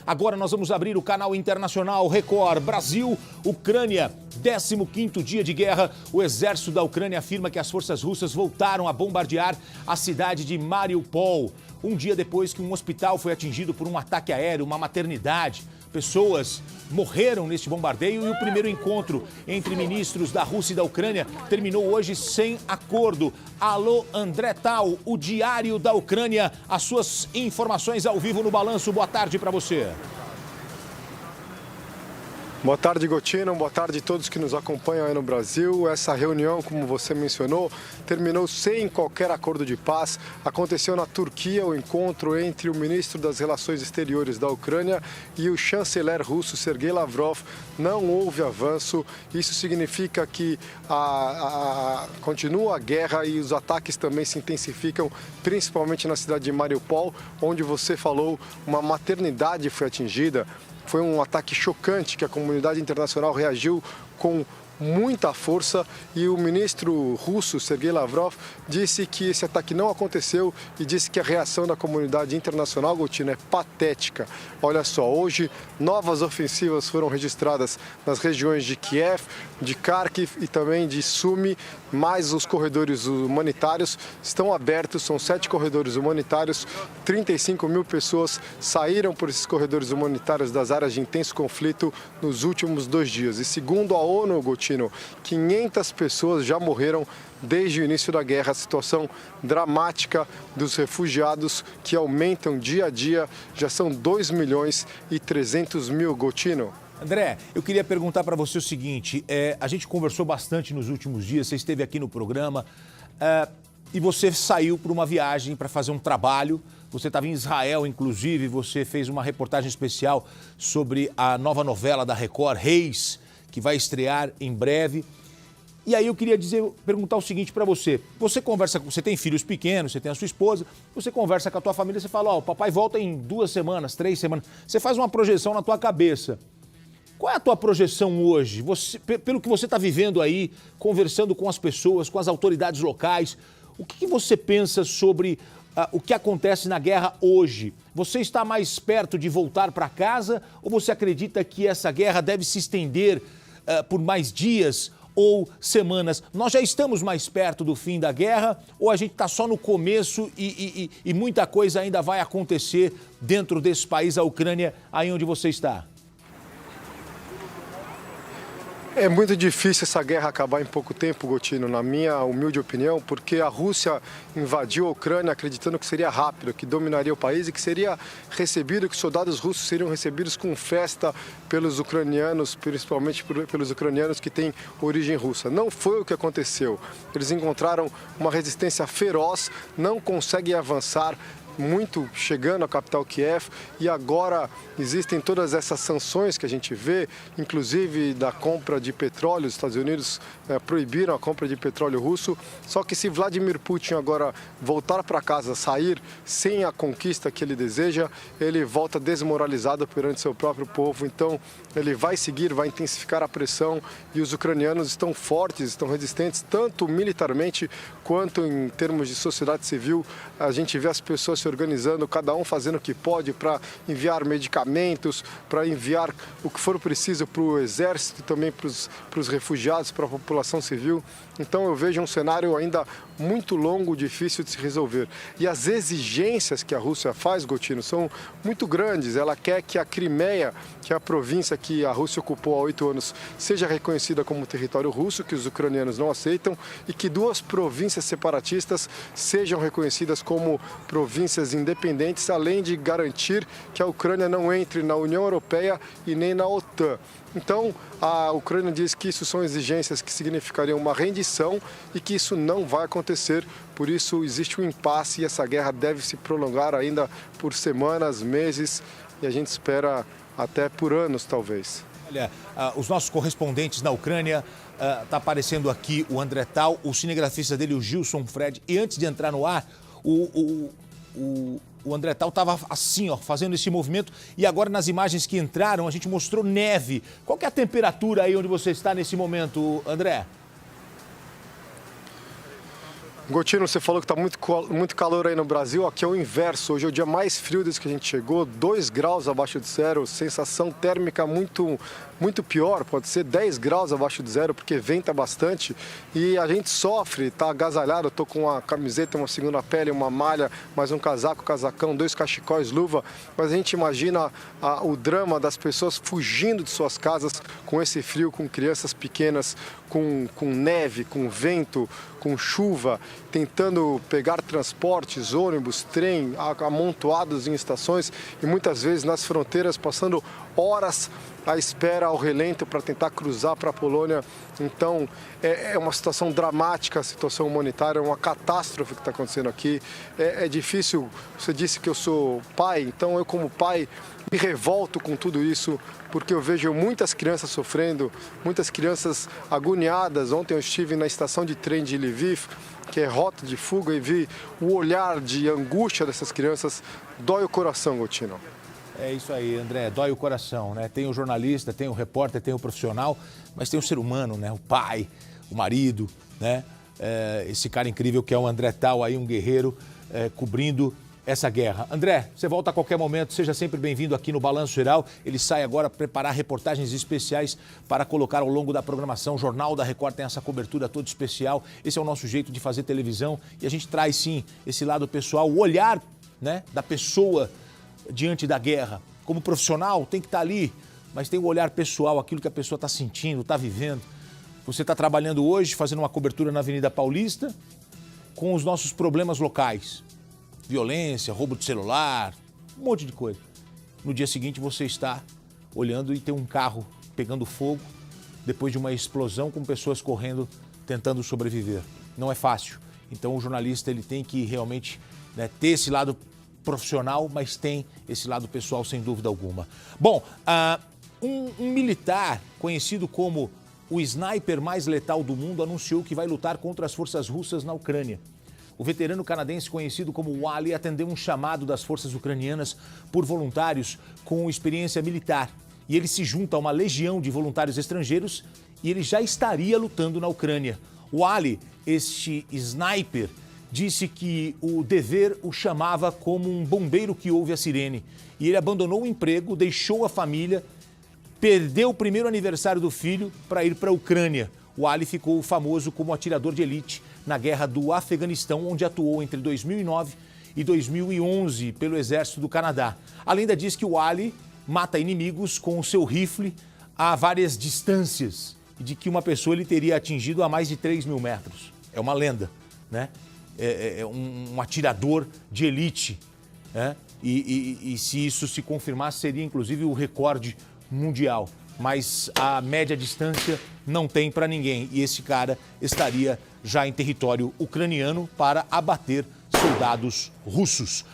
Agora nós vamos abrir o canal internacional Record. Brasil, Ucrânia, 15º dia de guerra. O exército da Ucrânia afirma que as forças russas voltaram a bombardear a cidade de Mariupol. Um dia depois que um hospital foi atingido por um ataque aéreo, uma maternidade. Pessoas morreram neste bombardeio e o primeiro encontro entre ministros da Rússia e da Ucrânia terminou hoje sem acordo. Alô, André Tal, o Diário da Ucrânia. As suas informações ao vivo no Balanço. Boa tarde para você. Boa tarde, Gotino. Boa tarde a todos que nos acompanham aí no Brasil. Essa reunião, como você mencionou, terminou sem qualquer acordo de paz. Aconteceu na Turquia o encontro entre o ministro das Relações Exteriores da Ucrânia e o chanceler russo Sergei Lavrov. Não houve avanço. Isso significa que continua a guerra e os ataques também se intensificam, principalmente na cidade de Mariupol, onde você falou, uma maternidade foi atingida. Foi um ataque chocante que a comunidade internacional reagiu com muita força e o ministro russo, Sergei Lavrov, disse que esse ataque não aconteceu e disse que a reação da comunidade internacional, Gotino, é patética. Olha só, hoje novas ofensivas foram registradas nas regiões de Kiev, de Kharkiv e também de Sumy, mas os corredores humanitários estão abertos, são 7 corredores humanitários, 35 mil pessoas saíram por esses corredores humanitários das áreas de intenso conflito nos últimos 2 dias. E segundo a ONU, Gotino, 500 pessoas já morreram desde o início da guerra. A situação dramática dos refugiados que aumentam dia a dia, já são 2.300.000, Gotino. André, eu queria perguntar para você o seguinte, a gente conversou bastante nos últimos dias, você esteve aqui no programa e você saiu para uma viagem para fazer um trabalho, você estava em Israel, inclusive, você fez uma reportagem especial sobre a nova novela da Record, Reis, que vai estrear em breve. E aí eu queria perguntar o seguinte para você. Você conversa, você tem filhos pequenos, você tem a sua esposa, você conversa com a tua família, você fala, o papai volta em 2 semanas, 3 semanas. Você faz uma projeção na tua cabeça. Qual é a tua projeção hoje? Pelo que você está vivendo aí, conversando com as pessoas, com as autoridades locais, o que você pensa sobre o que acontece na guerra hoje? Você está mais perto de voltar para casa ou você acredita que essa guerra deve se estender por mais dias ou semanas? Nós já estamos mais perto do fim da guerra ou a gente está só no começo e muita coisa ainda vai acontecer dentro desse país, a Ucrânia, aí onde você está? É muito difícil essa guerra acabar em pouco tempo, Gotino, na minha humilde opinião, porque a Rússia invadiu a Ucrânia acreditando que seria rápido, que dominaria o país e que seria recebido, que soldados russos seriam recebidos com festa pelos ucranianos, principalmente pelos ucranianos que têm origem russa. Não foi o que aconteceu. Eles encontraram uma resistência feroz, não conseguem avançar muito chegando à capital Kiev e agora existem todas essas sanções que a gente vê, inclusive da compra de petróleo. Os Estados Unidos proibiram a compra de petróleo russo, só que se Vladimir Putin agora voltar para casa, sair sem a conquista que ele deseja, ele volta desmoralizado perante seu próprio povo, então ele vai seguir, vai intensificar a pressão e os ucranianos estão fortes, estão resistentes, tanto militarmente quanto em termos de sociedade civil. A gente vê as pessoas se organizando, cada um fazendo o que pode para enviar medicamentos, para enviar o que for preciso para o exército e também para os refugiados, para a população civil. Então eu vejo um cenário ainda muito longo, difícil de se resolver. E as exigências que a Rússia faz, Gotino, são muito grandes. Ela quer que a Crimeia, que é a província que a Rússia ocupou há 8 anos, seja reconhecida como território russo, que os ucranianos não aceitam, e que 2 províncias separatistas sejam reconhecidas como províncias independentes, além de garantir que a Ucrânia não entre na União Europeia e nem na OTAN. Então, a Ucrânia diz que isso são exigências que significariam uma rendição e que isso não vai acontecer. Por isso, existe um impasse e essa guerra deve se prolongar ainda por semanas, meses e a gente espera até por anos, talvez. Olha, os nossos correspondentes na Ucrânia, está aparecendo aqui o André Tal, o cinegrafista dele, o Gilson Fred, e antes de entrar no ar, o André Tal estava assim, ó, fazendo esse movimento e agora nas imagens que entraram a gente mostrou neve. Qual que é a temperatura aí onde você está nesse momento, André? Gotino, você falou que está muito calor aí no Brasil. Aqui é o inverso. Hoje é o dia mais frio desde que a gente chegou. 2 graus abaixo de zero. Sensação térmica muito pior. Pode ser 10 graus abaixo de zero, porque venta bastante. E a gente sofre, está agasalhado. Estou com uma camiseta, uma segunda pele, uma malha, mais um casaco, casacão, 2 cachecóis, luva. Mas a gente imagina o drama das pessoas fugindo de suas casas com esse frio, com crianças pequenas, com neve, com vento, com chuva, tentando pegar transportes, ônibus, trem, amontoados em estações e muitas vezes nas fronteiras, passando horas à espera ao relento para tentar cruzar para a Polônia. Então, é uma situação dramática, a situação humanitária, é uma catástrofe que está acontecendo aqui. É difícil, você disse que eu sou pai, então eu como pai me revolto com tudo isso, porque eu vejo muitas crianças sofrendo, muitas crianças agoniadas. Ontem eu estive na estação de trem de Lviv, que é rota de fuga, e vi o olhar de angústia dessas crianças. Dói o coração, Gotino. É isso aí, André, dói o coração, né? Tem o jornalista, tem o repórter, tem o profissional, mas tem o ser humano, né? O pai, o marido, né? Esse cara incrível que é o André Tal, aí um guerreiro cobrindo essa guerra. André, você volta a qualquer momento, seja sempre bem-vindo aqui no Balanço Geral. Ele sai agora para preparar reportagens especiais para colocar ao longo da programação. O Jornal da Record tem essa cobertura toda especial. Esse é o nosso jeito de fazer televisão e a gente traz, sim, esse lado pessoal, o olhar, né, da pessoa diante da guerra. Como profissional, tem que estar ali, mas tem o olhar pessoal, aquilo que a pessoa está sentindo, está vivendo. Você está trabalhando hoje, fazendo uma cobertura na Avenida Paulista com os nossos problemas locais. Violência, roubo de celular, um monte de coisa. No dia seguinte você está olhando e tem um carro pegando fogo depois de uma explosão com pessoas correndo, tentando sobreviver. Não é fácil. Então o jornalista ele tem que realmente, né, ter esse lado profissional, mas tem esse lado pessoal sem dúvida alguma. Bom, um militar conhecido como o sniper mais letal do mundo anunciou que vai lutar contra as forças russas na Ucrânia. O veterano canadense conhecido como Wally atendeu um chamado das forças ucranianas por voluntários com experiência militar. E ele se junta a uma legião de voluntários estrangeiros e ele já estaria lutando na Ucrânia. Wally, este sniper, disse que o dever o chamava como um bombeiro que ouve a sirene. E ele abandonou o emprego, deixou a família, perdeu o primeiro aniversário do filho para ir para a Ucrânia. O Ali ficou famoso como atirador de elite na guerra do Afeganistão, onde atuou entre 2009 e 2011 pelo exército do Canadá. A lenda diz que o Ali mata inimigos com o seu rifle a várias distâncias e de que uma pessoa ele teria atingido a mais de 3.000 metros. É uma lenda, né? É um atirador de elite, né? E se isso se confirmar, seria inclusive o recorde mundial. Mas a média distância não tem para ninguém. E esse cara estaria já em território ucraniano para abater soldados russos.